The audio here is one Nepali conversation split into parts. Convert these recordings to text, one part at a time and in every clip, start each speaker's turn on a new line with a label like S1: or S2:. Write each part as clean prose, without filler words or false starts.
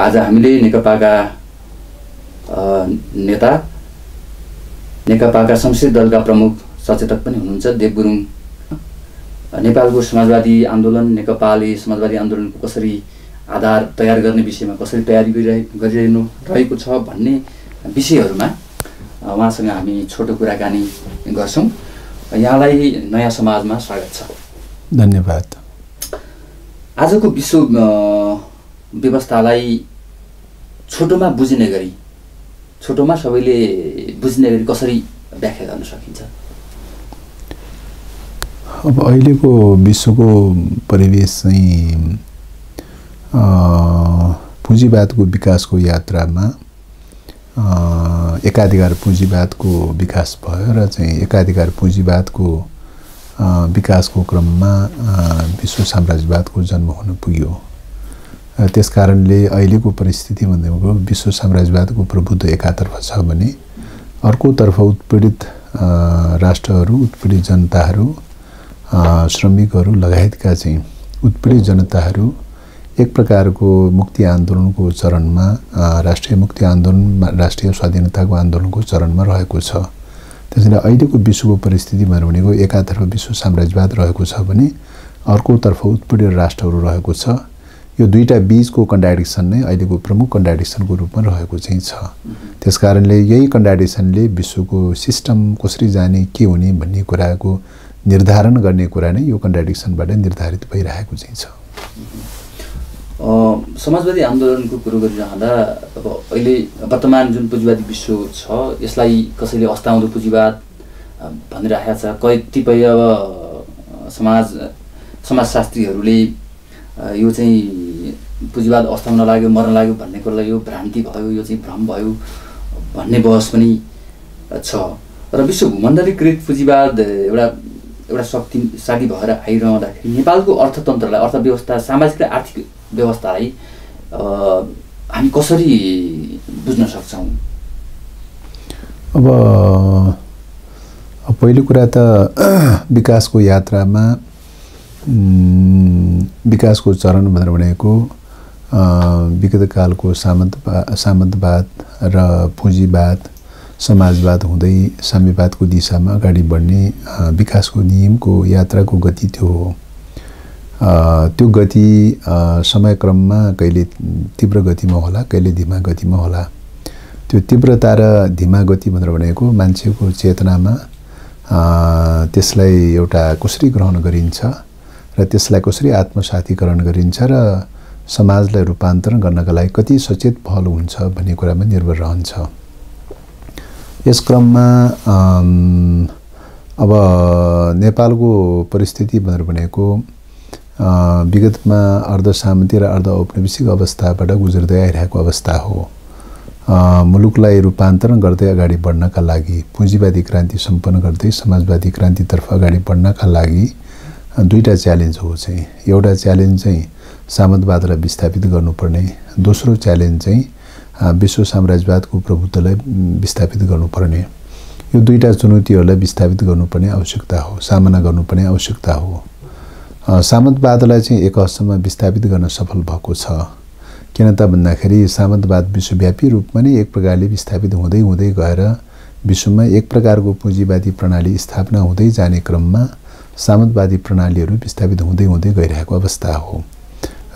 S1: आज हामीले नेकपाका नेता, नेकपाका संसदीय दलका प्रमुख सचेतक पनि हुनुहुन्छ देव गुरुङ, नेपालको समाजवादी आन्दोलन, नेकपाले समाजवादी आन्दोलनको कसरी आधार तयार गर्ने विषयमा कसरी तयारी गरिरहनु रहेको छ भन्ने विषयहरूमा उहाँसँग हामी छोटो कुराकानी गर्छौँ। यहाँलाई नयाँ समाजमा स्वागत छ।
S2: धन्यवाद।
S1: आजको विश्व व्यवस्थालाई छोटोमा बुझ्ने गरी, छोटोमा सबैले बुझ्ने गरी कसरी व्याख्या गर्न सकिन्छ?
S2: अब अहिलेको विश्वको परिवेश चाहिँ पुँजीवादको विकासको यात्रामा एकाधिकार पुँजीवादको विकास भयो र चाहिँ एकाधिकार पुँजीवादको विकासको क्रममा विश्व साम्राज्यवादको जन्म हुन पुग्यो। त्यसकारणले अहिलेको परिस्थिति भनेको विश्व साम्राज्यवादको प्रभुत्व एकातर्फ छ भने अर्कोतर्फ उत्पीडित राष्ट्रहरू, उत्पीडित जनताहरू, श्रमिकहरू लगायतका चाहिँ उत्पीडित जनताहरू एक प्रकारको मुक्ति आन्दोलनको चरणमा, राष्ट्रिय मुक्ति आन्दोलन, राष्ट्रिय स्वाधीनताको आन्दोलनको चरणमा रहेको छ। त्यसैले अहिलेको विश्वको परिस्थिति भनेको एकातर्फ विश्व साम्राज्यवाद रहेको छ भने अर्कोतर्फ उत्पीडित राष्ट्रहरू रहेको छ। यो दुईटा बीचको कन्ट्राडिक्सन नै अहिलेको प्रमुख कन्ट्राडिक्सनको रूपमा रहेको चाहिँ छ। त्यसकारणले यही कन्ट्राडिक्सनले विश्वको सिस्टम कसरी जाने, के हुने भन्ने कुराको निर्धारण गर्ने कुरा नै यो कन्ट्राडिक्सनबाट निर्धारित भइरहेको चाहिँ छ।
S1: समाजवादी आन्दोलनको कुरो गरिरहँदा अब अहिले वर्तमान जुन पुँजीवादी विश्व छ यसलाई कसैले अस्ताउँदो पुँजीवाद भनिरहेको छ। कतिपय अब समाजशास्त्रीहरूले यो चाहिँ पुँजीवाद अस्ताउन लाग्यो, मर्न लाग्यो भन्ने कुरालाई यो भ्रान्ति भयो, यो चाहिँ भ्रम भयो भन्ने बहस पनि छ। र विश्व भूमण्डलीकृत पुँजीवाद एउटा शक्तिशाली भएर आइरहँदाखेरि नेपालको अर्थतन्त्रलाई, अर्थव्यवस्था, सामाजिक र आर्थिक व्यवस्थालाई हामी कसरी बुझ्न सक्छौँ?
S2: अब पहिलो कुरा त विकासको यात्रामा विकासको चरण भनेर भनेको विगतकालको सामन्तवाद र पुँजीवाद, समाजवाद हुँदै साम्यवादको दिशामा अगाडि बढ्ने विकासको नियमको यात्राको गति त्यो हो। त्यो गति समयक्रममा कहिले तीव्र गतिमा होला, कहिले धीमा गतिमा होला। त्यो तीव्रता र धीमा गति भनेर भनेको मान्छेको चेतनामा त्यसलाई एउटा कसरी ग्रहण गरिन्छ र त्यसलाई कसरी आत्मसातीकरण गरिन्छ र समाजलाई रूपान्तरण गर्नका लागि कति सचेत पहल हुन्छ भन्ने कुरामा निर्भर रहन्छ। यस क्रममा अब नेपालको परिस्थिति भनेर भनेको विगतमा अर्धसामन्ती र अर्ध औपनिवेशिक अवस्थाबाट गुज्रदै आइरहेको अवस्था हो। मुलुकलाई रूपान्तरण गर्दै अगाडि बढ्नका लागि, पुँजीवादी क्रान्ति सम्पन्न गर्दै समाजवादी क्रान्तितर्फ अगाडि बढ्नका लागि दुईटा च्यालेन्ज हो चाहिँ। एउटा च्यालेन्ज चाहिँ सामन्तवादलाई विस्थापित गर्नुपर्ने, दोस्रो च्यालेन्ज चाहिँ विश्व साम्राज्यवादको प्रभुत्वलाई विस्थापित गर्नुपर्ने। यो दुईटा चुनौतीहरूलाई विस्थापित गर्नुपर्ने आवश्यकता हो, सामना गर्नुपर्ने आवश्यकता हो। सामन्तवादलाई चाहिँ एक हदसम्म विस्थापित गर्न सफल भएको छ। किन त भन्दाखेरि सामन्तवाद विश्वव्यापी रूपमा नै एक प्रकारले विस्थापित हुँदै हुँदै गएर विश्वमा एक प्रकारको पुँजीवादी प्रणाली स्थापना हुँदै जाने क्रममा सामन्तवादी प्रणालीहरू विस्थापित हुँदै हुँदै गइरहेको अवस्था हो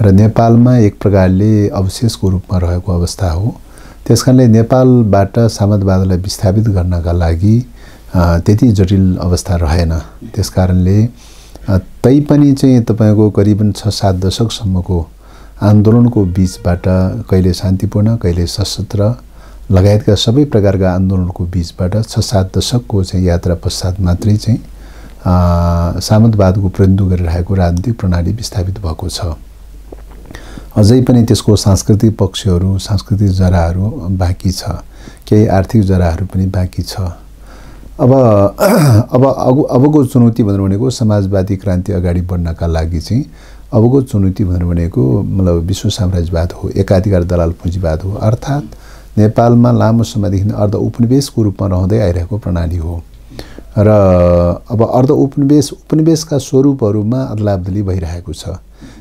S2: र नेपालमा एक प्रकारले अवशेषको रूपमा रहेको अवस्था हो। त्यसकारणले नेपालबाट सामन्तवादलाई विस्थापित गर्नका लागि त्यति जटिल अवस्था रहेन। त्यसकारणले तैपनि चाहिँ तपाईको करिबन 6-7 दशकसम्मको आन्दोलनको बीचबाट कहिले शान्तिपूर्ण, कहिले सशस्त्र लगायतका सबै प्रकारका आन्दोलनको बीचबाट 6-7 दशकको चाहिँ यात्रा पश्चात मात्रै चाहिँ सामन्तवादको प्रतिनिधित्व गरिरहेको राजनीतिक प्रणाली विस्थापित भएको छ। अझै पनि त्यसको सांस्कृतिक पक्षहरू, सांस्कृतिक जराहरू बाँकी छ, केही आर्थिक जराहरू पनि बाँकी छ। अबको चुनौती भनेको समाजवादी क्रान्ति अगाडि बढ्नका लागि चाहिँ अबको चुनौती भनेको मतलब विश्व साम्राज्यवाद हो, एकाधिकार दलाल पुँजीवाद हो। अर्थात् नेपालमा लामो समयदेखि अर्ध उपनिवेशको रूपमा रहँदै आइरहेको प्रणाली हो र अब अर्ध उपनिवेशका स्वरूपहरूमा अदलाबदली भइरहेको छ,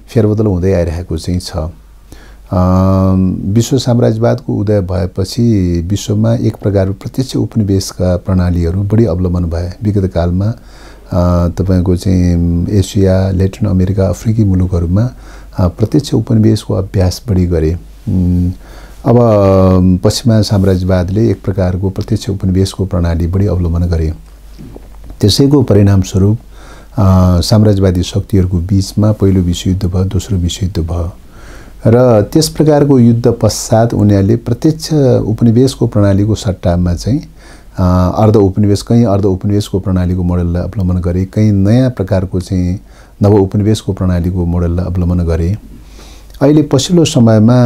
S2: फेरबदल हुँदै आइरहेको चाहिँ छ। विश्व साम्राज्यवादको उदय भएपछि विश्वमा एक प्रकारको प्रत्यक्ष उपनिवेशका प्रणालीहरू बढी अवलम्बन भए। विगत कालमा तपाईको चाहिँ एसिया, ल्याटिन अमेरिका, अफ्रिकी मुलुकहरूमा प्रत्यक्ष उपनिवेशको अभ्यास बढी गरे। अब पश्चिमा साम्राज्यवादले एक प्रकारको प्रत्यक्ष उपनिवेशको प्रणाली बढी अवलम्बन गरे। त्यसैको परिणामस्वरूप साम्राज्यवादी शक्तिहरूको बीचमा पहिलो विश्वयुद्ध भयो, दोस्रो विश्वयुद्ध भयो र त्यस प्रकारको युद्ध पश्चात उनीहरूले प्रत्यक्ष उपनिवेशको प्रणालीको सट्टामा चाहिँ अर्ध उपनिवेश, कहीँ अर्ध उपनिवेशको प्रणालीको मोडललाई अवलम्बन गरे, कहीँ नयाँ प्रकारको चाहिँ नव उपनिवेशको प्रणालीको मोडललाई अवलम्बन गरे। अहिले पछिल्लो समयमा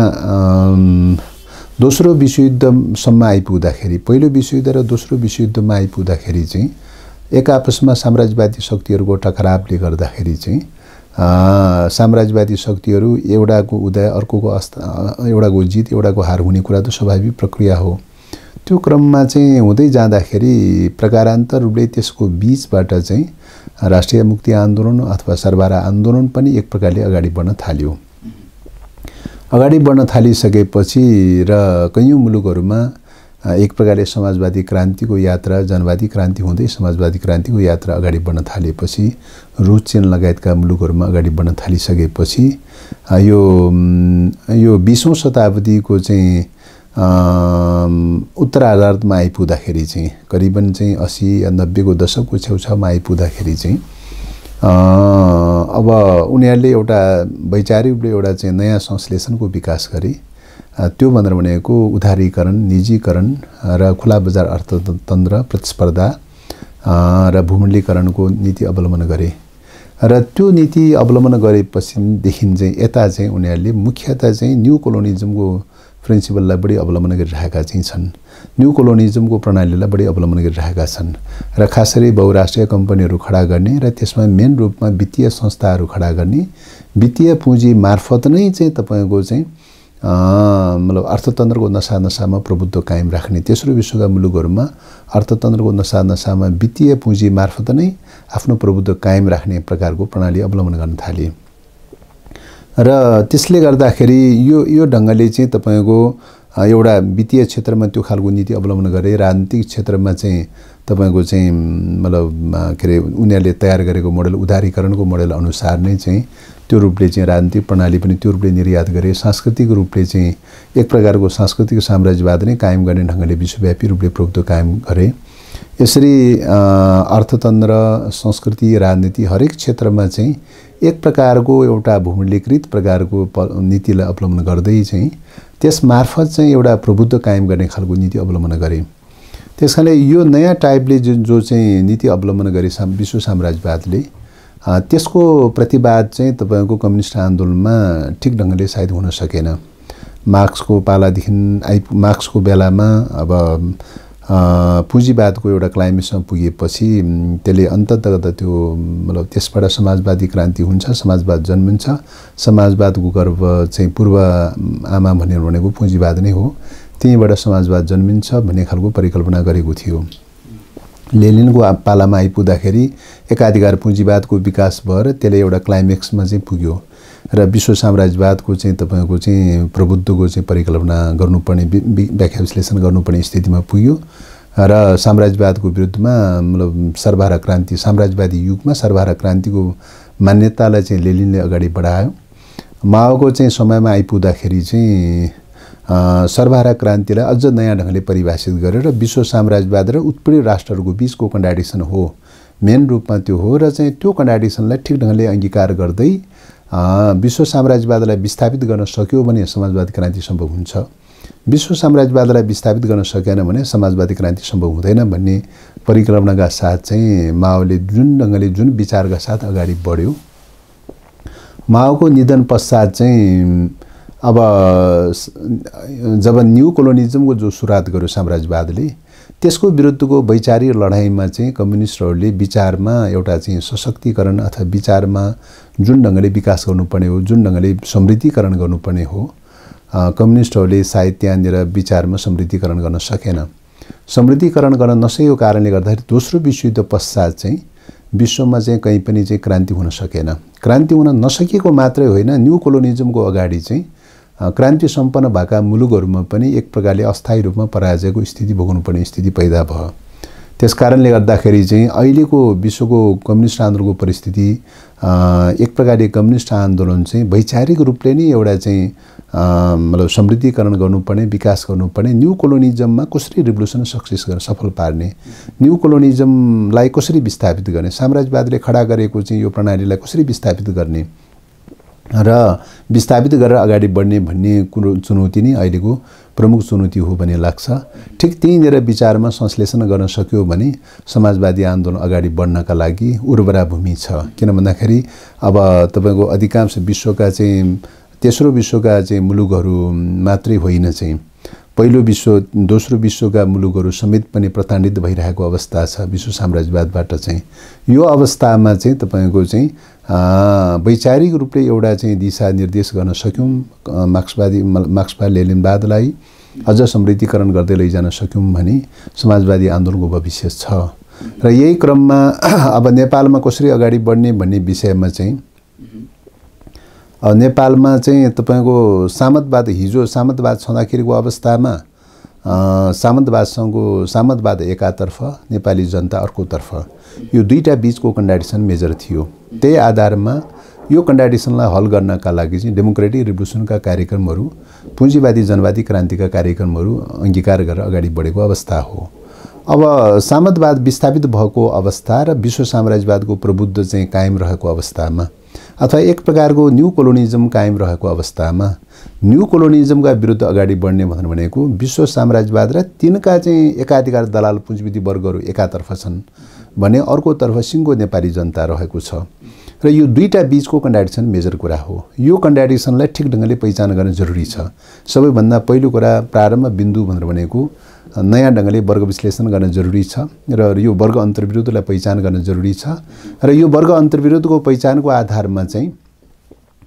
S2: दोस्रो विश्वयुद्धसम्म आइपुग्दाखेरि, पहिलो विश्वयुद्ध र दोस्रो विश्वयुद्धमा आइपुग्दाखेरि चाहिँ एक आपसमा साम्राज्यवादी शक्तिहरूको टकरावले गर्दाखेरि चाहिँ साम्राज्यवादी शक्तिहरू एउटाको उदय अर्कोको एउटाको जित एउटाको हार हुने कुरा त स्वाभाविक प्रक्रिया हो। त्यो क्रममा चाहिँ हुँदै जाँदाखेरि प्रकारान्तर रूपले त्यसको बीचबाट चाहिँ राष्ट्रिय मुक्ति आन्दोलन अथवा सर्वहारा आन्दोलन पनि एक प्रकारले अगाडि बढ्न थाल्यो। अगाडि बढ्न थालिसकेपछि र कैयौं मुलुकहरूमा एक प्रकारले समाजवादी क्रान्तिको यात्रा, जनवादी क्रान्ति हुँदै समाजवादी क्रान्तिको यात्रा अगाडि बढ्न थालेपछि, रुस, चीन लगायतका मुलुकहरूमा अगाडि बढ्न थालिसकेपछि यो 20औं शताब्दीको चाहिँ उत्तरार्धमा आइपुग्दाखेरि चाहिँ करिबन चाहिँ 80 या 90 को दशकको छेउछाउमा आइपुग्दाखेरि चाहिँ अब उनीहरूले एउटा वैचारिक रूपले एउटा चाहिँ नयाँ संश्लेषणको विकास गरे। त्यो भनेर भनेको उदारीकरण, निजीकरण र खुला बजार अर्थतन्त्र, प्रतिस्पर्धा र भूमण्डलीकरणको नीति अवलम्बन गरे। र त्यो नीति अवलम्बन गरेपछिदेखि चाहिँ यता चाहिँ उनीहरूले मुख्यतः चाहिँ न्यू कोलोनिजमको प्रिन्सिपललाई बढी अवलम्बन गरिरहेका चाहिँ छन्। न्यू कोलोनिजमको प्रणालीलाई बढी अवलम्बन गरिरहेका छन् र खास गरी बहुराष्ट्रिय कम्पनीहरू खडा गर्ने र त्यसमा मेन रूपमा वित्तीय संस्थाहरू खडा गर्ने, वित्तीय पुँजी मार्फत नै चाहिँ तपाईको चाहिँ मतलब अर्थतन्त्रको नसामा प्रभुत्व कायम राख्ने। तेस्रो विश्वका मुलुकहरूमा अर्थतन्त्रको नसामा वित्तीय पुँजी मार्फत नै आफ्नो प्रभुत्व कायम राख्ने प्रकारको प्रणाली अवलम्बन गर्न थाले। र त्यसले गर्दाखेरि यो ढङ्गले चाहिँ तपाईको एउटा वित्तीय क्षेत्रमा त्यो खालको नीति अवलम्बन गरे। राजनीतिक क्षेत्रमा चाहिँ तपाईको चाहिँ मतलब के अरे उनीहरूले तयार गरेको मोडल, उदारीकरणको मोडल अनुसार नै चाहिँ त्यो रूपले चाहिँ राजनीतिक प्रणाली पनि त्यो रूपले निर्यात गरे। सांस्कृतिक रूपले चाहिँ एक प्रकारको सांस्कृतिक साम्राज्यवाद नै कायम गर्ने ढङ्गले विश्वव्यापी रूपले प्रभुत्व कायम गरे। यसरी अर्थतन्त्र, संस्कृति, राजनीति हरेक क्षेत्रमा चाहिँ एक प्रकारको एउटा भूमण्डलीकृत प्रकारको नीतिलाई अवलम्बन गर्दै चाहिँ त्यस मार्फत चाहिँ एउटा प्रभुत्व कायम गर्ने खालको नीति अवलम्बन गरे। त्यसकारणले यो नयाँ टाइपले जो चाहिँ नीति अवलम्बन गरे विश्व साम्राज्यवादले, त्यसको प्रतिवाद चाहिँ तपाईको कम्युनिस्ट आन्दोलनमा ठिक ढङ्गले सायद हुन सकेन। मार्क्सको पालादेखि मार्क्सको बेलामा अब पुँजीवादको एउटा क्लाइमेक्समा पुगेपछि त्यसले अन्ततगत त्यो मतलब त्यसबाट समाजवादी क्रान्ति हुन्छ, समाजवाद जन्मिन्छ। समाजवादको गर्भ चाहिँ पूर्व आमा भनेको पुँजीवाद नै हो। त्यहीँबाट समाजवाद जन्मिन्छ भन्ने खालको परिकल्पना गरेको थियो। लेनिनको पालामा आइपुग्दाखेरि एकाधिकार पुँजीवादको विकास भएर त्यसले एउटा क्लाइमेक्समा चाहिँ पुग्यो र विश्व साम्राज्यवादको चाहिँ तपाईको चाहिँ प्रभुत्वको चाहिँ परिकल्पना गर्नुपर्ने, व्याख्या विश्लेषण गर्नुपर्ने स्थितिमा पुग्यो र साम्राज्यवादको विरुद्धमा मतलब सर्वहारा क्रान्ति, साम्राज्यवादी युगमा सर्वहारा क्रान्तिको मान्यतालाई चाहिँ लेनिनले अगाडि बढायो। माओको चाहिँ समयमा आइपुग्दाखेरि चाहिँ सर्वहारा क्रान्तिलाई अझ नयाँ ढङ्गले परिभाषित गरेर विश्व साम्राज्यवाद र उत्पीडित राष्ट्रहरूको बीचको कन्ट्राडिक्सन हो, मेन रूपमा त्यो हो र चाहिँ त्यो कन्ट्राडिक्सनलाई ठिक ढङ्गले अंगीकार गर्दै विश्व साम्राज्यवादलाई विस्थापित गर्न सक्यो भने समाजवादी क्रान्ति सम्भव हुन्छ, विश्व साम्राज्यवादलाई विस्थापित गर्न सकेन भने समाजवादी क्रान्ति सम्भव हुँदैन भन्ने परिकल्पनाका साथ चाहिँ माओले जुन ढङ्गले जुन विचारका साथ अगाडि बढ्यो। माओको निधन पश्चात चाहिँ अब जब न्यू कोलोनिजमको जो सुरुवात गर्यो साम्राज्यवादले, त्यसको विरुद्धको वैचारिक लडाइँमा चाहिँ कम्युनिस्टहरूले विचारमा एउटा चाहिँ सशक्तिकरण अथवा विचारमा जुन ढङ्गले विकास गर्नुपर्ने हो, जुन ढङ्गले समृद्धिकरण गर्नुपर्ने हो, कम्युनिस्टहरूले सायद त्यहाँनिर विचारमा समृद्धिकरण गर्न सकेन। समृद्धिकरण गर्न नसकेको कारणले गर्दाखेरि दोस्रो विश्वयुद्ध पश्चात चाहिँ विश्वमा चाहिँ कहीँ पनि चाहिँ क्रान्ति हुन सकेन। क्रान्ति हुन नसकेको मात्रै होइन, न्यू कोलोनिजमको अगाडि चाहिँ क्रान्ति सम्पन्न भएका मुलुकहरूमा पनि एक प्रकारले अस्थायी रूपमा पराजयको स्थिति भोग्नुपर्ने स्थिति पैदा भयो। त्यसकारणले गर्दाखेरि चाहिँ अहिलेको विश्वको कम्युनिस्ट आन्दोलनको परिस्थिति एक प्रकारले कम्युनिस्ट आन्दोलन चाहिँ वैचारिक रूपले नै एउटा चाहिँ मतलब समृद्धिकरण गर्नुपर्ने, विकास गर्नुपर्ने, न्यू कोलोनिजममा कसरी रिभोल्युसन सक्सेस गर्न सफल पार्ने, न्यू कोलोनिजमलाई कसरी विस्थापित गर्ने, साम्राज्यवादले खडा गरेको चाहिँ यो प्रणालीलाई कसरी विस्थापित गर्ने र विस्थापित गरेर अगाडि बढ्ने भन्ने कुरो चुनौती नै अहिलेको प्रमुख चुनौती हो भन्ने लाग्छ। ठिक त्यहीँनिर विचारमा संश्लेषण गर्न सक्यो भने समाजवादी आन्दोलन अगाडि बढ्नका लागि उर्वरा भूमि छ। किन भन्दाखेरि अब तपाईको अधिकांश विश्वका चाहिँ तेस्रो विश्वका चाहिँ मुलुकहरू मात्रै होइन चाहिँ पहिलो विश्व दोस्रो विश्वका मुलुकहरू समेत पनि प्रताडित भइरहेको अवस्था छ विश्व साम्राज्यवादबाट चाहिँ। यो अवस्थामा चाहिँ तपाईको चाहिँ वैचारिक रूपले एउटा चाहिँ दिशा निर्देश गर्न सक्यौं, मार्क्सवाद लेनिनवादलाई अझ समृद्धिकरण गर्दै लैजान सक्यौं भने समाजवादी आन्दोलनको भविष्य छ। र यही क्रममा अब नेपालमा कसरी अगाडि बढ्ने भन्ने विषयमा चाहिँ नेपालमा चाहिँ तपाईको सामन्तवाद हिजो सामन्तवाद छँदाखेरिको अवस्थामा सामन्तवाद एकातर्फ नेपाली जनता अर्कोतर्फ यो दुईटा बीचको कन्ट्राडिक्सन मेजर थियो। त्यही आधारमा यो कन्ट्राडिक्सनलाई हल गर्नका लागि चाहिँ डेमोक्रेटिक रिभोल्युसनका कार्यक्रमहरू, पुँजीवादी जनवादी क्रान्तिका कार्यक्रमहरू अंगीकार गरेर अगाडि बढेको अवस्था हो। अब सामन्तवाद विस्थापित भएको अवस्था र विश्व साम्राज्यवादको प्रबुद्ध चाहिँ कायम रहेको अवस्थामा अथवा एक प्रकारको न्यू कोलोनिजम कायम रहेको अवस्थामा न्यू कोलोनिजमका विरुद्ध अगाडि बढ्ने भनेको विश्व साम्राज्यवाद र तिनका चाहिँ एकाधिकार दलाल पुँजीवादी वर्गहरू एकातर्फ छन् भने अर्कोतर्फ सिङ्गो नेपाली जनता रहेको छ। र यो दुईटा बीचको कन्ट्राडिक्सन मेजर कुरा हो। यो कन्ट्राडिक्सनलाई ठिक ढङ्गले पहिचान गर्न जरुरी छ। सबैभन्दा पहिलो कुरा प्रारम्भ बिन्दु भनेको नयाँ ढङ्गले वर्ग विश्लेषण गर्न जरुरी छ र यो वर्ग अन्तर्विरोधलाई पहिचान गर्न जरुरी छ। र यो वर्ग अन्तर्विरोधको पहिचानको आधारमा चाहिँ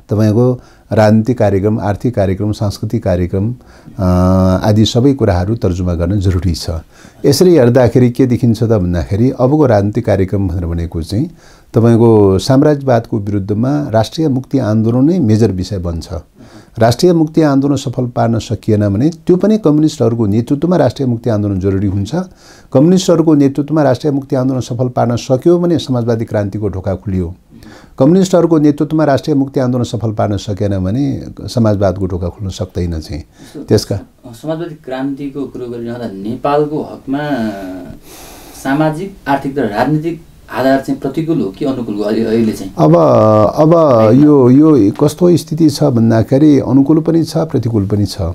S2: तपाईको राजनीतिक कार्यक्रम, आर्थिक कार्यक्रम, सांस्कृतिक कार्यक्रम आदि सबै कुराहरू तर्जुमा गर्न जरुरी छ। यसरी हेर्दाखेरि के देखिन्छ त भन्दाखेरि अबको राजनीतिक कार्यक्रम भनेको चाहिँ तपाईको साम्राज्यवादको विरुद्धमा राष्ट्रिय मुक्ति आन्दोलन नै मेजर विषय बन्छ। राष्ट्रिय मुक्ति आन्दोलन सफल पार्न सकिएन भने त्यो पनि कम्युनिस्टहरूको नेतृत्वमा राष्ट्रिय मुक्ति आन्दोलन जरुरी हुन्छ। कम्युनिस्टहरूको नेतृत्वमा राष्ट्रिय मुक्ति आन्दोलन सफल पार्न सक्यो भने समाजवादी क्रान्तिको ढोका खुलियो। कम्युनिस्टहरूको नेतृत्वमा राष्ट्रिय मुक्ति आन्दोलन सफल पार्न सकेन भने समाजवादको ढोका खुल्न सक्दैन चाहिँ। त्यसका
S1: समाजवादी क्रान्तिको कुरो गरिरहँदा नेपालको हकमा सामाजिक, आर्थिक र राजनीतिक आधार चाहिँ प्रतिकूल हो कि अनुकूल हो अहिले चाहिँ?
S2: अब यो कस्तो स्थिति छ भन्दाखेरि अनुकूल पनि छ, प्रतिकूल पनि छ।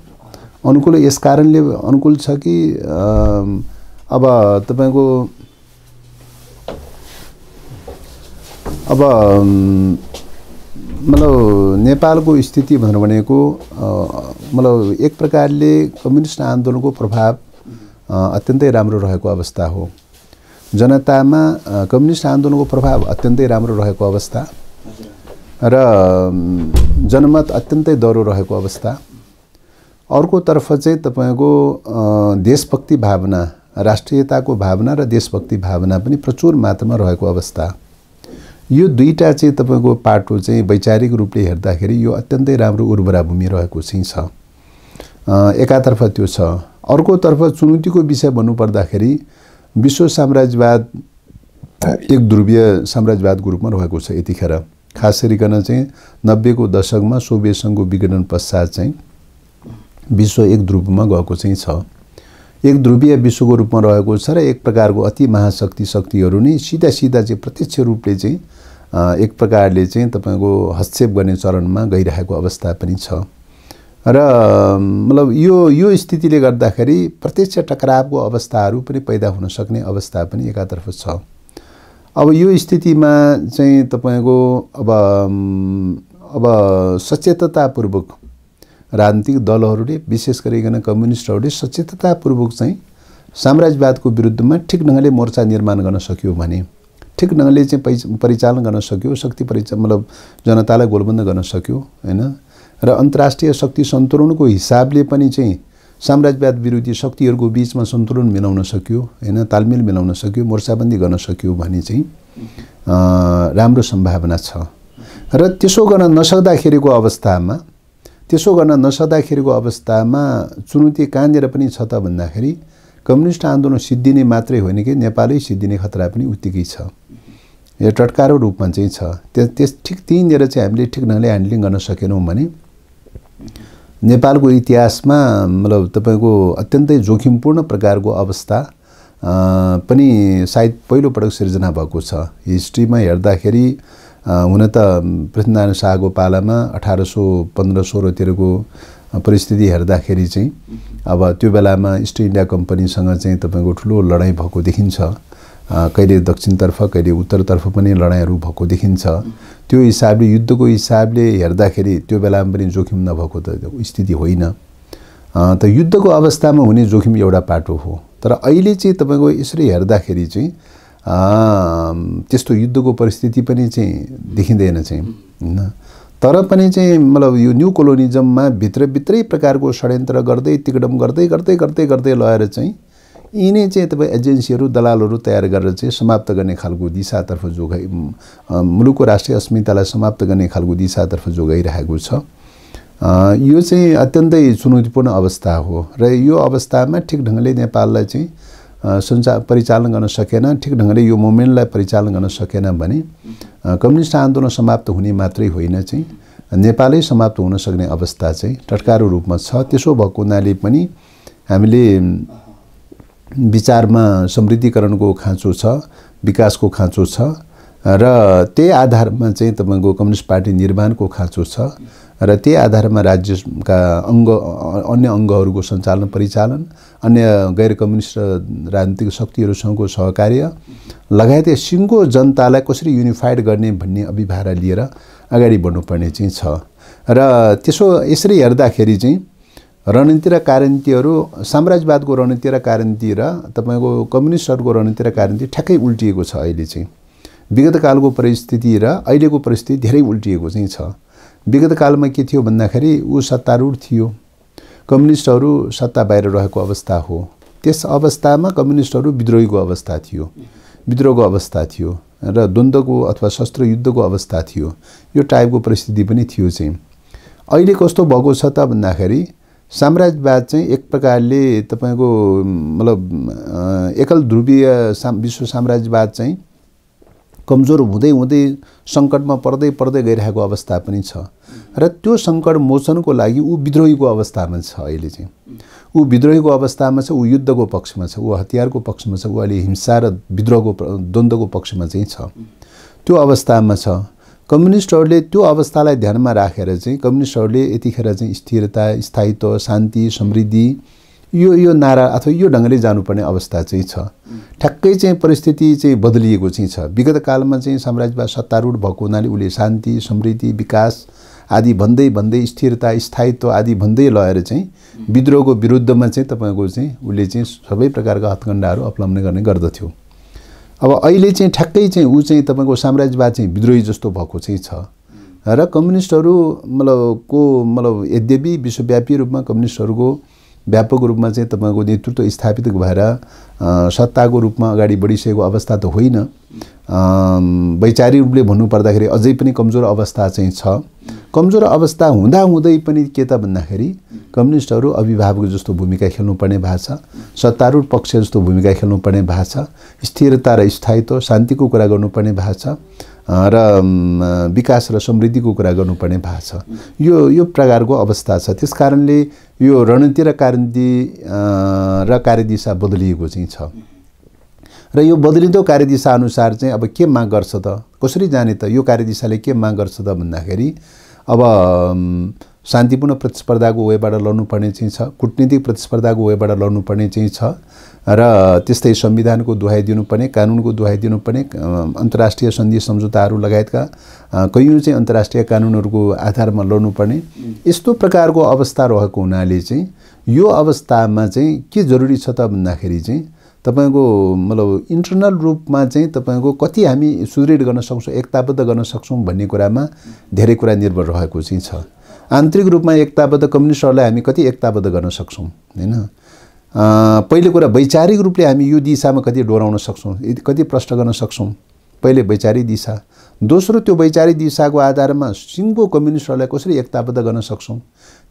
S2: अनुकूल यस कारणले अनुकूल छ कि अब तपाईको मतलब नेपालको स्थिति भनेको मतलब एक प्रकारले कम्युनिस्ट आन्दोलनको प्रभाव अत्यन्तै राम्रो रहेको अवस्था हो। जनतामा कम्युनिस्ट आन्दोलनको प्रभाव अत्यन्तै राम्रो रहेको अवस्था र जनमत अत्यन्तै दह्रो रहेको अवस्था। अर्कोतर्फ चाहिँ तपाईको देशभक्ति भावना, राष्ट्रियताको भावना र देशभक्ति भावना पनि प्रचुर मात्रामा रहेको अवस्था। यो दुईटा चाहिँ तपाईको पाटो चाहिँ वैचारिक रूपले हेर्दाखेरि यो अत्यन्तै राम्रो उर्वरा भूमि रहेको चाहिँ छ। एकातर्फ त्यो छ। अर्कोतर्फ चुनौतीको विषय भन्नुपर्दाखेरि विश्व साम्राज्यवाद एक ध्रुवीय साम्राज्यवादको रूपमा रहेको छ यतिखेर। खास गरिकन चाहिँ 90 को दशकमा सोभियत सङ्घको विघटन पश्चात चाहिँ विश्व एक ध्रुवमा गएको चाहिँ छ। एक ध्रुवीय विश्वको रूपमा रहेको छ र एक प्रकारको अति शक्तिहरू नै सीधा चाहिँ प्रत्यक्ष रूपले चाहिँ एक प्रकारले चाहिँ तपाईको हस्तक्षेप गर्ने चरणमा गइरहेको अवस्था पनि छ। र मतलब यो स्थितिले गर्दाखेरि प्रत्यक्ष टकरावको अवस्थाहरू पनि पैदा हुन सक्ने अवस्था पनि एकातर्फ छ। अब यो स्थितिमा चाहिँ तपाईको अब सचेततापूर्वक राजनीतिक दलहरूले विशेष गरिकन कम्युनिस्टहरूले सचेततापूर्वक चाहिँ साम्राज्यवादको विरुद्धमा ठिक ढङ्गले मोर्चा निर्माण गर्न सक्यो भने, ठिक ढङ्गले चाहिँ परिचालन गर्न सक्यो, शक्ति मतलब जनतालाई गोलबन्द गर्न सक्यो हैन, र अन्तर्राष्ट्रिय शक्ति सन्तुलनको हिसाबले पनि चाहिँ साम्राज्यवाद विरोधी शक्तिहरूको बीचमा सन्तुलन मिलाउन सक्यो हैन, तालमेल मिलाउन सक्यो, मोर्चाबन्दी गर्न सक्यो भने चाहिँ राम्रो सम्भावना छ। र त्यसो गर्न नसक्दाखेरिको अवस्थामा त्यसो गर्न नसक्दाखेरिको अवस्थामा चुनौती कहाँनिर पनि छ त भन्दाखेरि कम्युनिस्ट आन्दोलन सिद्धिने मात्रै होइन कि नेपालै सिद्धिने खतरा पनि उत्तिकै छ। यो टटकारो रूपमा चाहिँ छ। त्यस ठिक त्यहीँनिर चाहिँ हामीले ठिक ढङ्गले ह्यान्डलिङ गर्न सकेनौँ भने नेपालको इतिहासमा मतलब तपाईँको अत्यन्तै जोखिमपूर्ण प्रकारको अवस्था पनि सायद पहिलोपटक सिर्जना भएको छ। हिस्ट्रीमा हेर्दाखेरि हुन त पृथ्वीनारायण शाहको पालामा 1815-16तिरको परिस्थिति हेर्दाखेरि चाहिँ अब त्यो बेलामा इस्ट इन्डिया कम्पनीसँग चाहिँ तपाईँको ठुलो लडाइँ भएको देखिन्छ। कहिले दक्षिणतर्फ कहिले उत्तरतर्फ पनि लडाइँहरू भएको देखिन्छ। त्यो हिसाबले युद्धको हिसाबले हेर्दाखेरि त्यो बेलामा पनि जोखिम नभएको त स्थिति होइन। त युद्धको अवस्थामा हुने जोखिम एउटा पाटो हो। तर अहिले चाहिँ तपाईँको यसरी हेर्दाखेरि चाहिँ त्यस्तो युद्धको परिस्थिति पनि चाहिँ देखिँदैन चाहिँ होइन। तर पनि चाहिँ मतलब यो न्यू कोलोनिजममा भित्रै प्रकारको षड्यन्त्र गर्दै तिकडम गर्दै लगेर चाहिँ यिनै चाहिँ तपाईँ एजेन्सीहरू दलालहरू तयार गरेर चाहिँ समाप्त गर्ने खालको दिशातर्फ जोगाइ मुलुकको राष्ट्रिय अस्मितालाई समाप्त गर्ने खालको दिशातर्फ जोगाइरहेको छ। यो चाहिँ अत्यन्तै चुनौतीपूर्ण अवस्था हो र यो अवस्थामा ठिक ढङ्गले नेपाललाई चाहिँ परिचालन गर्न सकेन, ठिक ढङ्गले यो मोमेन्टलाई परिचालन गर्न सकेन भने कम्युनिस्ट आन्दोलन समाप्त हुने मात्रै होइन चाहिँ नेपालै समाप्त हुन सक्ने अवस्था चाहिँ टटकारो रूपमा छ। त्यसो भएको हुनाले पनि हामीले विचारमा समृद्धिकरणको खाँचो छ, विकासको खाँचो छ र त्यही आधारमा चाहिँ तपाईँको कम्युनिस्ट पार्टी निर्माणको खाँचो छ र त्यही आधारमा राज्यका अन्य अङ्गहरूको सञ्चालन परिचालन, अन्य गैर कम्युनिस्ट राजनीतिक शक्तिहरूसँगको सहकार्य लगायत सिङ्गो जनतालाई कसरी युनिफाइड गर्ने भन्ने अभिभारा लिएर अगाडि बढ्नुपर्ने चाहिँ छ। र त्यसो यसरी हेर्दाखेरि चाहिँ रणनीति र कार्यनीतिहरू साम्राज्यवादको रणनीति र कार्यनीति र तपाईँको कम्युनिस्टहरूको रणनीति र कार्यनीति ठ्याक्कै उल्टिएको छ। अहिले चाहिँ विगत कालको परिस्थिति र अहिलेको परिस्थिति धेरै उल्टिएको चाहिँ छ। विगत कालमा के थियो भन्दाखेरि ऊ सत्तारूढ थियो, कम्युनिस्टहरू सत्ता बाहिर रहेको अवस्था हो। त्यस अवस्थामा कम्युनिस्टहरू विद्रोहीको अवस्था थियो, विद्रोहको अवस्था थियो र द्वन्द्वको अथवा शस्त्र युद्धको अवस्था थियो। यो टाइपको परिस्थिति पनि थियो चाहिँ। अहिले कस्तो भएको छ त भन्दाखेरि साम्राज्यवाद चाहिँ एक प्रकारले तपाईँको मतलब एकल ध्रुवीय विश्व साम्राज्यवाद चाहिँ कमजोर हुँदै सङ्कटमा पर्दै गइरहेको अवस्था पनि छ र त्यो सङ्कट मोचनको लागि ऊ विद्रोहीको अवस्थामा छ। अहिले चाहिँ ऊ विद्रोहीको अवस्थामा छ, ऊ युद्धको पक्षमा छ, ऊ हतियारको पक्षमा छ, ऊ अहिले हिंसा र विद्रोहको द्वन्द्वको पक्षमा चाहिँ छ। त्यो अवस्थामा छ। कम्युनिस्टहरूले त्यो अवस्थालाई ध्यानमा राखेर चाहिँ कम्युनिस्टहरूले यतिखेर चाहिँ स्थिरता, स्थायित्व, शान्ति, समृद्धि यो नारा अथवा यो ढङ्गले जानुपर्ने अवस्था चाहिँ छ। ठ्याक्कै चाहिँ परिस्थिति चाहिँ बदलिएको चाहिँ छ। विगत कालमा चाहिँ साम्राज्यवाद सत्तारूढ भएको हुनाले उसले शान्ति, समृद्धि, विकास आदि भन्दै स्थिरता, स्थायित्व आदि भन्दै लगेर चाहिँ विद्रोहको विरुद्धमा चाहिँ तपाईँको चाहिँ उसले चाहिँ सबै प्रकारका हत्कण्डाहरू अवलम्बन गर्ने गर्दथ्यो। अब अहिले चाहिँ ठ्याक्कै चाहिँ ऊ चाहिँ तपाईँको साम्राज्यवाद चाहिँ विद्रोही जस्तो भएको चाहिँ छ र कम्युनिस्टहरू मतलब यद्यपि विश्वव्यापी रूपमा कम्युनिस्टहरूको व्यापक रूपमा चाहिँ तपाईँको नेतृत्व स्थापित भएर सत्ताको रूपमा अगाडि बढिसकेको अवस्था त होइन। वैचारिक रूपले भन्नुपर्दाखेरि अझै पनि कमजोर अवस्था चाहिँ छ। कमजोर अवस्था हुँदै पनि के त भन्दाखेरि कम्युनिस्टहरू अभिभावक जस्तो भूमिका खेल्नुपर्ने भएको छ, सत्तारूढ पक्ष जस्तो भूमिका खेल्नुपर्ने भएको छ, स्थिरता र स्थायित्व, शान्तिको कुरा गर्नुपर्ने भएको छ र विकास र समृद्धिको कुरा गर्नुपर्ने भएको छ। यो प्रकारको अवस्था छ। त्यसकारणले यो रणनीति र कार्यदिशा बदलिएको चाहिँ छ र यो बदलिँदो कार्यदिशा अनुसार चाहिँ अब के माग गर्छ त, कसरी जाने त, यो कार्यदिशाले के माग गर्छ त भन्दाखेरि अब शान्तिपूर्ण प्रतिस्पर्धाको वेबाट लड्नुपर्ने चाहिँ छ, कूटनीतिक प्रतिस्पर्धाको वेबाट लड्नुपर्ने चाहिँ छ र त्यस्तै संविधानको दुहाई दिनुपर्ने, कानुनको दुहाई दिनुपर्ने, अन्तर्राष्ट्रिय सन्धि सम्झौताहरू लगायतका कयौँ चाहिँ अन्तर्राष्ट्रिय कानुनहरूको आधारमा लड्नुपर्ने यस्तो प्रकारको अवस्था रहेको हुनाले चाहिँ यो अवस्थामा चाहिँ के जरुरी छ त भन्दाखेरि चाहिँ तपाईको मतलब इन्टरनल रूपमा चाहिँ तपाईको कति हामी सुदृढ गर्न सक्छौँ, एकताबद्ध गर्न सक्छौँ भन्ने कुरामा धेरै कुरा निर्भर रहेको चाहिँ छ। आन्तरिक रूपमा एकताबद्ध कम्युनिस्टहरूलाई हामी कति एकताबद्ध गर्न सक्छौँ हैन। पहिलो कुरा वैचारिक रूपले हामी यो दिशामा कति डोराउन सक्छौँ, कति प्रष्ट गर्न सक्छौँ, पहिले वैचारिक दिशा। दोस्रो त्यो वैचारिक दिशाको आधारमा सिङ्गो कम्युनिस्टहरूलाई कसरी एकताबद्ध गर्न सक्छौँ,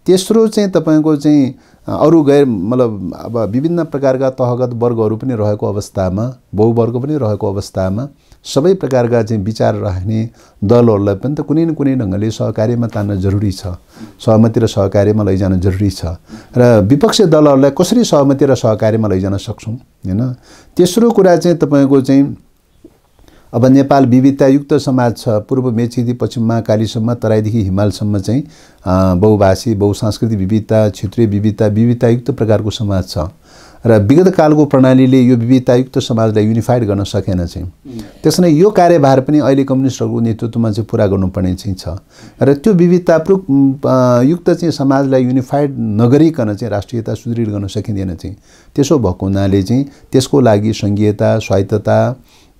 S2: तेस्रो चाहिँ तपाईको चाहिँ अरु गैर मतलब अब विभिन्न प्रकारका तहगत वर्गहरू पनि रहेको अवस्थामा, बहुवर्ग पनि रहेको अवस्थामा सबै प्रकारका चाहिँ विचार राख्ने दलहरूलाई पनि त कुनै न कुनै ढङ्गले सहकार्यमा तान्न जरुरी छ, सहमति र सहकार्यमा लैजान जरुरी छ र विपक्षी दलहरूलाई कसरी सहमति र सहकार्यमा लैजान सक्छौं हैन। तेस्रो कुरा चाहिँ तपाईको चाहिँ अब नेपाल विविधतायुक्त समाज छ। पूर्व मेचीदेखि पश्चिम महाकालीसम्म, तराईदेखि हिमालसम्म चाहिँ बहुभाषी, बहुसांस्कृतिक विविधता, क्षेत्रीय विविधता, विविधतायुक्त प्रकारको समाज छ र विगत कालको प्रणालीले यो विविधतायुक्त समाजलाई युनिफाइड गर्न सकेन चाहिँ। त्यसैले यो कार्यभार पनि अहिले कम्युनिस्टहरूको नेतृत्वमा चाहिँ पूरा गर्नुपर्ने चाहिँ छ र त्यो विविधतायुक्त चाहिँ समाजलाई युनिफाइड नगरिकन चाहिँ राष्ट्रियता सुदृढ गर्न सकिँदैन चाहिँ। त्यसो भएको हुनाले चाहिँ त्यसको लागि संघीयता, स्वायत्तता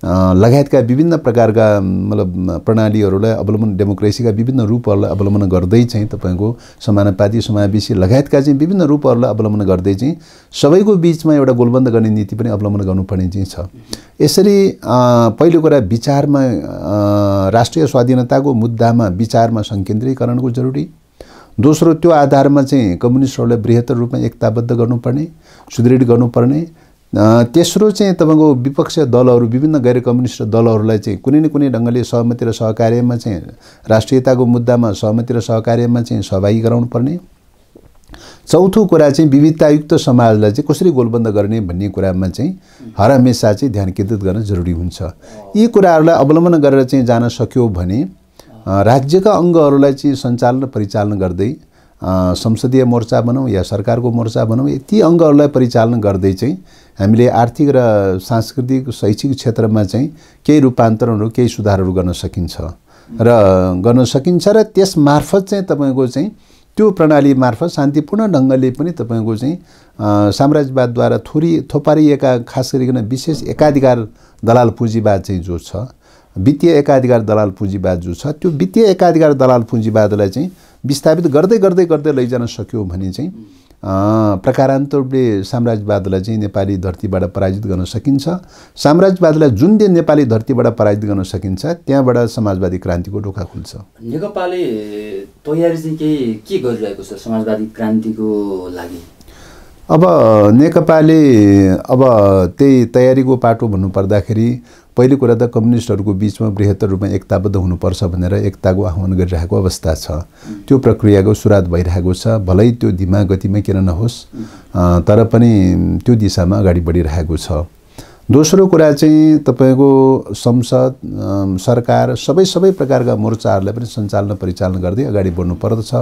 S2: लगायतका विभिन्न प्रकारका मतलब प्रणालीहरूलाई अवलम्बन, डेमोक्रेसीका विभिन्न रूपहरूलाई अवलम्बन गर्दै चाहिँ तपाईको समानुपाती, समावेशी लगायतका चाहिँ विभिन्न रूपहरूलाई अवलम्बन गर्दै चाहिँ सबैको बीचमा एउटा गोलबन्द गर्ने नीति पनि अवलम्बन गर्नुपर्ने चाहिँ छ। यसरी पहिलो कुरा विचारमा राष्ट्रिय स्वाधीनताको मुद्दामा विचारमा संकेन्द्रीकरणको जरुरी। दोस्रो त्यो आधारमा चाहिँ कम्युनिस्टहरूलाई बृहत्तर रूपमा एकताबद्ध गर्नुपर्ने, सुदृढ गर्नुपर्ने। तेस्रो चाहिँ तपाईको विपक्षी दलहरू, विभिन्न गैर कम्युनिस्ट दलहरूलाई चाहिँ कुनै न कुनै ढङ्गले सहमति र सहकार्यमा चाहिँ राष्ट्रियताको मुद्दामा सहमति र सहकार्यमा चाहिँ सहभागी गराउनु पर्ने। चौथो कुरा चाहिँ विविधतायुक्त समाजलाई चाहिँ कसरी गोलबन्द गर्ने भन्ने कुरामा चाहिँ हरहमेशा चाहिँ ध्यान केन्द्रित गर्न जरुरी हुन्छ। यी कुराहरूलाई अवलम्बन गरेर चाहिँ जान सक्यो भने राज्यका अङ्गहरूलाई चाहिँ सञ्चालन र परिचालन गर्दै संसदीय मोर्चा भनौँ या सरकारको मोर्चा भनौँ, ती अङ्गहरूलाई परिचालन गर्दै चाहिँ हामीले आर्थिक र सांस्कृतिक शैक्षिक क्षेत्रमा चाहिँ केही रूपान्तरणहरू, केही सुधारहरू गर्न सकिन्छ र त्यस मार्फत चाहिँ तपाईको चाहिँ त्यो प्रणाली मार्फत शान्तिपूर्ण ढङ्गले पनि तपाईको चाहिँ साम्राज्यवादद्वारा थोपारिएका खास गरिकन विशेष एकाधिकार दलाल पुँजीवाद चाहिँ जो छ, वित्तीय एकाधिकार दलाल पुँजीवाद जो छ, त्यो वित्तीय एकाधिकार दलाल पुँजीवादलाई चाहिँ विस्थापित गर्दै गर्दै गर्दै लैजान सक्यो भने चाहिँ प्रकारान्तर रूपले साम्राज्यवादलाई चाहिँ नेपाली धरतीबाट पराजित गर्न सकिन्छ। साम्राज्यवादलाई जुन दिन नेपाली धरतीबाट पराजित गर्न सकिन्छ त्यहाँबाट समाजवादी क्रान्तिको ढोका खुल्छ।
S1: नेकपाले तयारी चाहिँ के गरिरहेको छ समाजवादी क्रान्तिको लागि?
S2: अब नेकपाले अब त्यही तयारीको पाटो भन्नुपर्दाखेरि पहिलो कुरा त कम्युनिस्टहरूको बीचमा बृहत्तर रूपमा एकताबद्ध हुनुपर्छ भनेर एकताको आह्वान गरिरहेको अवस्था छ। त्यो प्रक्रियाको सुरुवात भइरहेको छ, भलै त्यो धीमा गतिमा किन नहोस् तर पनि त्यो दिशामा अगाडि बढिरहेको छ। दोस्रो कुरा चाहिँ तपाईको संसद, सरकार सबै प्रकारका मोर्चाहरूलाई पनि सञ्चालन परिचालन गर्दै अगाडि बढ्नु पर्दछ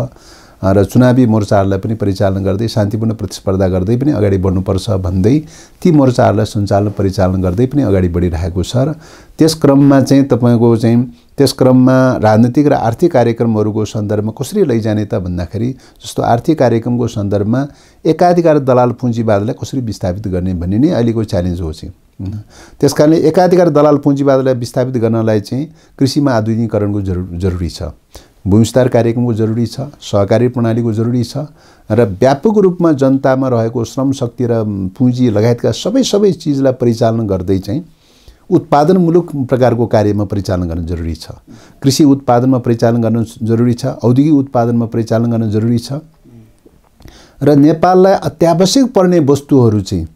S2: र चुनावी मोर्चाहरूलाई पनि परिचालन गर्दै शान्तिपूर्ण प्रतिस्पर्धा गर्दै पनि अगाडि बढ्नुपर्छ भन्दै ती मोर्चाहरूलाई सञ्चालन परिचालन गर्दै पनि अगाडि बढिरहेको छ र त्यस क्रममा चाहिँ तपाईको चाहिँ त्यस क्रममा राजनीतिक र आर्थिक कार्यक्रमहरूको सन्दर्भमा कसरी लैजाने त भन्दाखेरि जस्तो आर्थिक कार्यक्रमको सन्दर्भमा एकाधिकार दलाल पुँजीवादलाई कसरी विस्थापित गर्ने भन्ने नै अहिलेको च्यालेन्ज हो चाहिँ। त्यसकारणले एकाधिकार दलाल पुँजीवादलाई विस्थापित गर्नलाई चाहिँ कृषिमा आधुनिकीकरणको जरुरी छ, भूविस्तार कार्यक्रमको जरुरी छ, सहकारी प्रणालीको जरुरी छ र व्यापक रूपमा जनतामा रहेको श्रम शक्ति र पुँजी लगायतका सबै चिजलाई परिचालन गर्दै चाहिँ उत्पादनमूलक प्रकारको कार्यमा परिचालन गर्न जरुरी छ। कृषि उत्पादनमा परिचालन गर्न जरुरी छ, औद्योगिक उत्पादनमा परिचालन गर्न जरुरी छ र नेपाललाई अत्यावश्यक पर्ने वस्तुहरू चाहिँ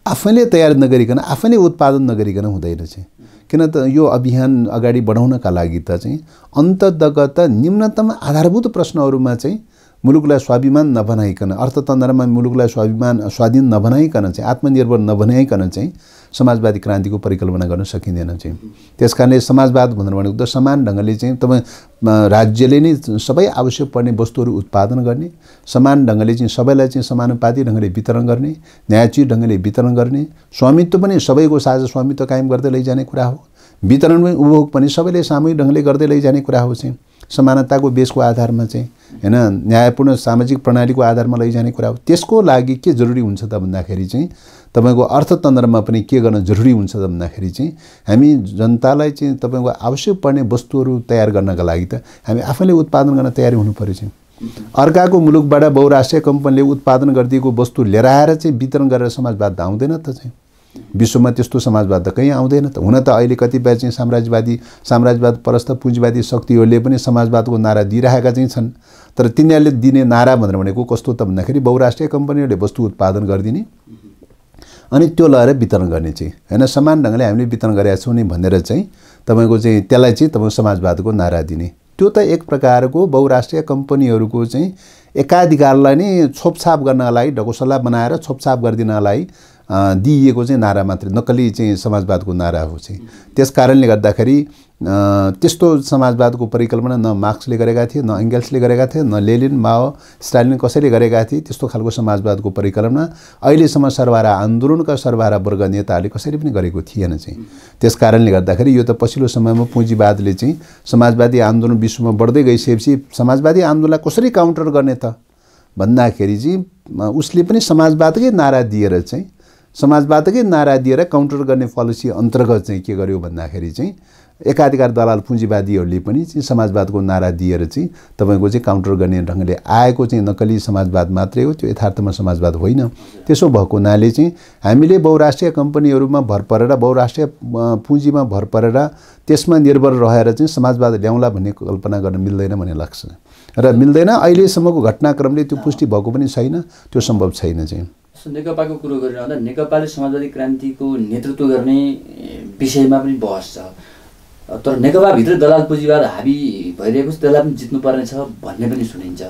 S2: आफैले तयार नगरिकन, आफैले उत्पादन नगरिकन हुँदैन चाहिँ। किन त यो अभियान अगाडि बढाउनका लागि त चाहिँ अन्ततगत न्यूनतम आधारभूत प्रश्नहरूमा चाहिँ मुलुकलाई स्वाभिमान नबनाइकन, अर्थतन्त्रमा मुलुकलाई स्वाधीन नबनाइकन चाहिँ आत्मनिर्भर नबनाइकन चाहिँ समाजवादी क्रान्तिको परिकल्पना गर्न सकिँदैन चाहिँ। त्यसकारणले समाजवाद भनेको त समान ढङ्गले चाहिँ तपाईँ राज्यले नै सबै आवश्यक पर्ने वस्तुहरू उत्पादन गर्ने, समान ढङ्गले चाहिँ सबैलाई चाहिँ समानुपाती ढङ्गले वितरण गर्ने, न्यायोचित ढङ्गले वितरण गर्ने, स्वामित्व पनि सबैको साझा स्वामित्व कायम गर्दै लैजाने कुरा हो, वितरण पनि उपभोग पनि सबैले सामूहिक ढङ्गले गर्दै लैजाने कुरा हो चाहिँ। समानताको बेसको आधारमा चाहिँ हैन, न्यायपूर्ण सामाजिक प्रणालीको आधारमा लैजाने कुरा हो। त्यसको लागि के जरुरी हुन्छ त भन्दाखेरि चाहिँ तपाईको अर्थतन्त्रमा पनि के गर्न जरुरी हुन्छ त भन्दाखेरि चाहिँ हामी जनतालाई चाहिँ तपाईको आवश्यक पर्ने वस्तुहरू तयार गर्नका लागि त हामी आफैले उत्पादन गर्न तयारी हुनु पर्यो चाहिँ। अर्काको मुलुकबाट बहुराष्ट्रिय कम्पनीले उत्पादन गरिदिएको वस्तु लिएर आएर चाहिँ वितरण गरेर समाजवाद आउँदैन त चाहिँ। विश्वमा त्यस्तो समाजवाद त कहीँ आउँदैन त। हुन त अहिले कतिपय चाहिँ साम्राज्यवाद परस्त पुँजीवादी शक्तिहरूले पनि समाजवादको नारा दिइरहेका चाहिँ छन्, तर तिनीहरूले दिने नारा भनेको कस्तो त भन्दाखेरि बहुराष्ट्रिय कम्पनीहरूले वस्तु उत्पादन गरिदिने अनि त्यो लगेर वितरण गर्ने चाहिँ हैन समान ढंगले हामीले वितरण गरेका छौं नि भनेर चाहिँ तपाईको चाहिँ त्यसलाई चाहिँ तपाईको समाजवादको नारा दिने त्यो त एक प्रकारको बहुराष्ट्रिय कम्पनीहरूको चाहिँ एकाधिकारलाई नै छोपछाप गर्नका लागि ढकोसला बनाएर छोपछाप गर्दिनलाई दिइएको चाहिँ नारा मात्र नक्कली चाहिँ समाजवादको नारा हो चाहिँ त्यसकारणले गर्दाखेरि त्यस्तो समाजवादको परिकल्पना न मार्क्सले गरेका थिए न एंगल्सले गरेका थिए न लेनिन माओ स्टालिन कसैले गरेका थिए त्यस्तो खालको समाजवादको परिकल्पना अहिलेसम्म सर्वहारा आन्दोलनका सर्वहारा वर्ग नेताहरूले कसैले पनि गरेको थिएन चाहिँ त्यसकारणले गर्दाखेरि यो त पछिल्लो समयमा पुँजीवादले चाहिँ समाजवादी आन्दोलन विश्वमा बढ्दै गइसकेपछि समाजवादी आन्दोलनलाई कसरी काउन्टर गर्ने त भन्दाखेरि चाहिँ उसले पनि समाजवादकै नारा दिएर चाहिँ समाजवादकै नारा दिएर काउन्टर गर्ने पोलिसी अन्तर्गत चाहिँ के गर्यो भन्दाखेरि चाहिँ एकाधिकार दलाल पुँजीवादीहरूले पनि चाहिँ समाजवादको नारा दिएर चाहिँ तपाईको चाहिँ काउन्टर गर्ने ढंगले आएको चाहिँ नक्कली समाजवाद मात्रै हो त्यो यथार्थमा समाजवाद होइन त्यसो भएको हुनाले चाहिँ हामीले बहुराष्ट्रिय कम्पनीहरुमा भर परेर बहुराष्ट्रिय पुँजीमा भर परेर त्यसमा निर्भर रहेर चाहिँ समाजवाद ल्याउला भन्ने कल्पना गर्न मिल्दैन भन्ने लाग्छ र मिल्दैन अहिलेसम्मको घटनाक्रमले त्यो पुष्टि भएको पनि छैन त्यो सम्भव छैन चाहिँ
S1: नेकपाको कुरो गरिरहँदा नेकपाले समाजवादी क्रान्तिको नेतृत्व गर्ने विषयमा पनि बहस छ तर नेकपा भित्र दलाल पुँजीवाद हाबी भइरहेको छ त्यसलाई पनि जित्नुपर्ने छ भन्ने पनि सुनिन्छ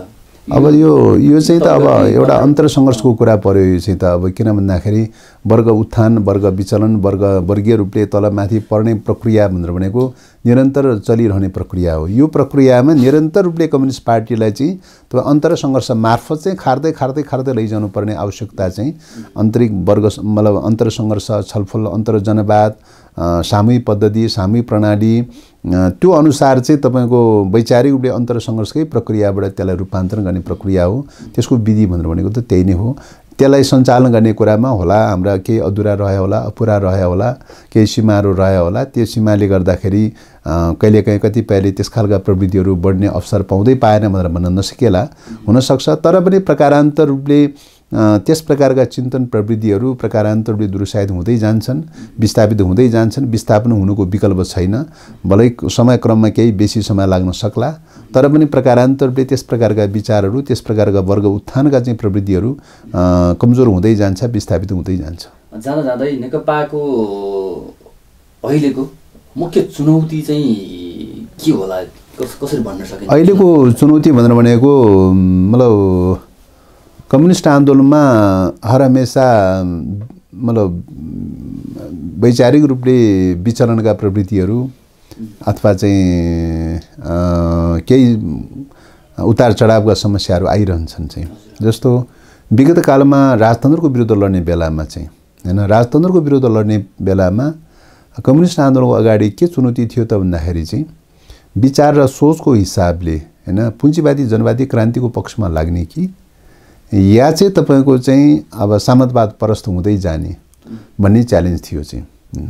S2: अब यो चाहिँ त अब एउटा अन्तर संघर्षको कुरा पर्यो यो चाहिँ त अब किन भन्दाखेरि वर्ग उत्थान वर्ग विचलन वर्गीय रूपले तलमाथि पर्ने प्रक्रिया भनेको निरन्तर चलिरहने प्रक्रिया हो यो प्रक्रियामा निरन्तर रूपले कम्युनिस्ट पार्टीलाई चाहिँ त्यो अन्तर संघर्ष मार्फत चाहिँ खार्दै लैजानु पर्ने आवश्यकता चाहिँ आन्तरिक वर्ग मतलब अन्तर संघर्ष छलफल अन्तर जनवाद सामूहिक पद्धति सामूहिक प्रणाली त्यो अनुसार चाहिँ तपाईको वैचारिक रूपले अन्तर संघर्षकै प्रक्रियाबाट त्यसलाई रूपान्तरण गर्ने प्रक्रिया हो त्यसको विधि भनेको त त्यही नै हो त्यसलाई सञ्चालन गर्ने कुरामा होला हाम्रा केही अधुरा रह्यो होला अपुरा रह्यो होला केही सीमाहरू रह्यो होला त्यो सीमाले गर्दाखेरि कहिलेकाहीँ कतिपयले त्यस खालका प्रवृत्तिहरू बढ्ने अवसर पाउँदै पाएन भनेर भन्न नसकेला हुन सक्छ तर पनि प्रकारान्तर रूपले त्यस प्रकारका चिन्तन प्रवृत्तिहरू प्रकारान्तर रूपले दुरुसाहित हुँदै जान्छन् विस्थापित हुँदै जान्छन् विस्थापन हुनुको विकल्प छैन भलै समयक्रममा केही बेसी समय लाग्न सक्ला तर पनि प्रकारान्तर रूपले त्यस प्रकारका विचारहरू त्यस प्रकारका वर्ग उत्थानका चाहिँ प्रवृत्तिहरू कमजोर हुँदै जान्छ विस्थापित हुँदै जान्छ
S1: जाँदा जाँदै नेकपाको अहिलेको मुख्य चुनौती चाहिँ के होला कसरी भन्न सकिन्छ
S2: अहिलेको चुनौती भनेको मतलब कम्युनिस्ट आन्दोलनमा हर हमेशा मतलब वैचारिक रूपले विचलनका प्रवृत्तिहरू अथवा चाहिँ केही उतार चढावका समस्याहरू आइरहन्छन् चाहिँ जस्तो विगत कालमा राजतन्त्रको विरुद्ध लड्ने बेलामा चाहिँ हैन राजतन्त्रको विरुद्ध लड्ने बेलामा कम्युनिस्ट आन्दोलनको अगाडि के चुनौती थियो त भन्दाखेरि चाहिँ विचार र सोचको हिसाबले हैन पुँजीवादी जनवादी क्रान्तिको पक्षमा लाग्ने कि या चाहिँ तपाईको चाहिँ अब सामन्तवाद परस्त हुँदै जाने भन्ने च्यालेन्ज थियो चाहिँ हैन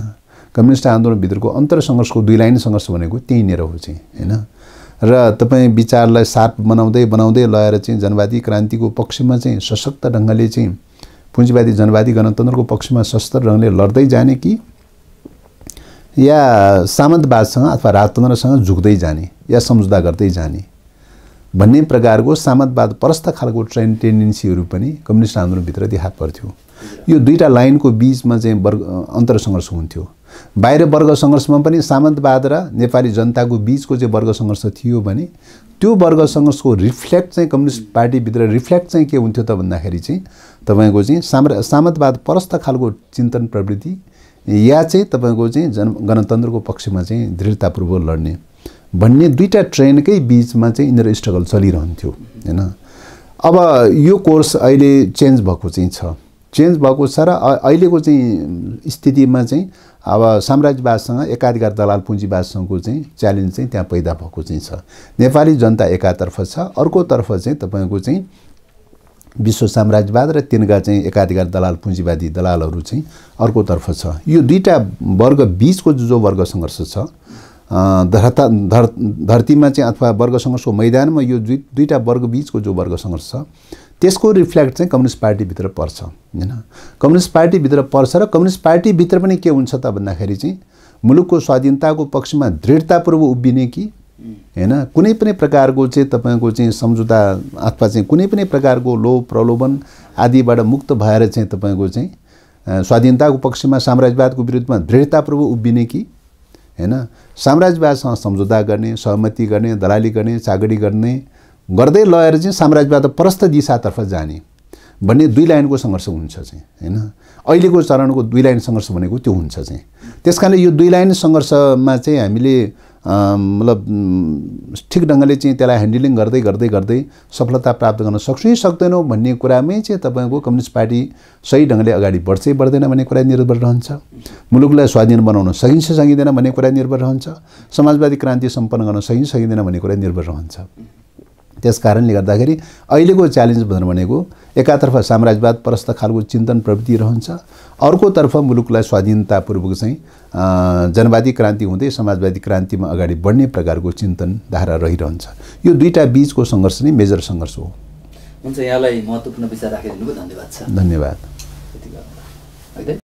S2: कम्युनिस्ट आन्दोलन भित्रको अन्तर संघर्षको दुई लाइन संघर्ष भनेको त्यही नै हो चाहिँ हैन र तपाई विचारलाई शार्प बनाउँदै लगेर चाहिँ जनवादी क्रान्तिको पक्षमा चाहिँ सशक्त ढंगले चाहिँ पुँजीवादी जनवादी गणतन्त्रको पक्षमा सशक्त ढंगले लड्दै जाने कि या सामन्तवादसँग अथवा राजतन्त्रसँग झुक्दै जाने या सम्झौता गर्दै जाने भन्ने प्रकारको सामन्तवाद परस्त खालको टेन्डेन्सीहरू पनि कम्युनिस्ट आन्दोलनभित्र देखा पर्थ्यो यो दुईटा लाइनको बीचमा चाहिँ वर्ग अन्तर संघर्ष हुन्थ्यो बाहिर वर्ग संघर्षमा पनि सामन्तवाद र नेपाली जनताको बीचको चाहिँ वर्ग संघर्ष थियो भने त्यो वर्ग संघर्षको रिफ्लेक्ट चाहिँ कम्युनिस्ट पार्टीभित्र रिफ्लेक्ट चाहिँ के हुन्थ्यो त भन्दाखेरि चाहिँ तपाईको चाहिँ सामन्तवाद परस्त खालको चिन्तन प्रवृत्ति या चाहिँ तपाईको चाहिँ गणतन्त्रको पक्षमा चाहिँ दृढतापूर्वक लड्ने भन्ने दुईटा ट्रेनकै बीचमा चाहिँ इनर स्ट्रगल चलिरहन्थ्यो हैन अब यो कोर्स अहिले चेन्ज भएको चाहिँ छ चेन्ज भएको छ र अहिलेको चाहिँ स्थितिमा चाहिँ अब साम्राज्यवादसँग एकाधिकार दलाल पुँजीवादसँगको चाहिँ च्यालेन्ज चाहिँ त्यहाँ पैदा भएको चाहिँ छ नेपाली जनता एकातर्फ छ अर्कोतर्फ चाहिँ तपाईको चाहिँ विश्व साम्राज्यवाद र तिनका चाहिँ एकाधिकार दलाल पुँजीवादी दलालहरू चाहिँ अर्कोतर्फ छ यो दुईटा वर्ग बीचको जो वर्ग संघर्ष छ धरतीमा चाहिँ अथवा वर्ग संघर्षको मैदानमा यो दुईटा वर्ग बीचको जो वर्ग संघर्ष छ त्यसको रिफ्लेक्ट चाहिँ कम्युनिस्ट पार्टीभित्र पर्छ हैन कम्युनिस्ट पार्टीभित्र पर्छ र कम्युनिस्ट पार्टीभित्र पनि के हुन्छ त भन्दाखेरि चाहिँ मुलुकको स्वाधीनताको पक्षमा दृढतापूर्वक उभिने कि हैन। कुनै पनि प्रकारको चाहिँ तपाईको चाहिँ सम्झौता अथवा चाहिँ कुनै पनि प्रकारको लोभ प्रलोभन आदिबाट मुक्त भएर चाहिँ तपाईको चाहिँ स्वाधीनताको पक्षमा साम्राज्यवादको विरुद्धमा दृढतापूर्वक उभिने कि हैन साम्राज्यवादसँग सम्झौता गर्ने, सहमति गर्ने, दलाली गर्ने, चागडी गर्ने गर्दै लगेर चाहिँ साम्राज्यवाद परस्त दिशातर्फ जाने भन्ने दुई लाइनको सङ्घर्ष हुन्छ चाहिँ हैन। अहिलेको चरणको दुई लाइन सङ्घर्ष भनेको त्यो हुन्छ चाहिँ। त्यसकारणले यो दुई लाइन सङ्घर्षमा चाहिँ हामीले मतलब ठिक ढङ्गले चाहिँ त्यसलाई ह्यान्डलिङ गर्दै गर्दै गर्दै सफलता प्राप्त गर्न सक्छौँ कि सक्दैनौँ भन्ने कुरामै चाहिँ तपाईँको कम्युनिस्ट पार्टी सही ढङ्गले अगाडि बढ्छ बढ्दैन भन्ने कुरा निर्भर रहन्छ। मुलुकलाई स्वाधीन बनाउन सकिन्छ सकिँदैन भन्ने कुरा निर्भर रहन्छ। समाजवादी क्रान्ति सम्पन्न गर्न सकिन्छ सकिँदैन भन्ने कुरा निर्भर रहन्छ। त्यस कारणले गर्दाखेरि अहिलेको च्यालेन्ज भनेको एकातर्फ साम्राज्यवाद परस्त खालको चिन्तन प्रवृत्ति रहन्छ, अर्कोतर्फ मुलुकलाई स्वाधीनतापूर्वक चाहिँ जनवादी क्रान्ति हुँदै समाजवादी क्रान्तिमा अगाडि बढ्ने प्रकारको चिन्तन धारा रहिरहन्छ। यो दुईटा बीचको सङ्घर्ष नै मेजर सङ्घर्ष हो।
S1: हुन्छ, यहाँलाई महत्त्वपूर्ण विचार राखिदिनु भयो, धन्यवाद छ।
S2: धन्यवाद।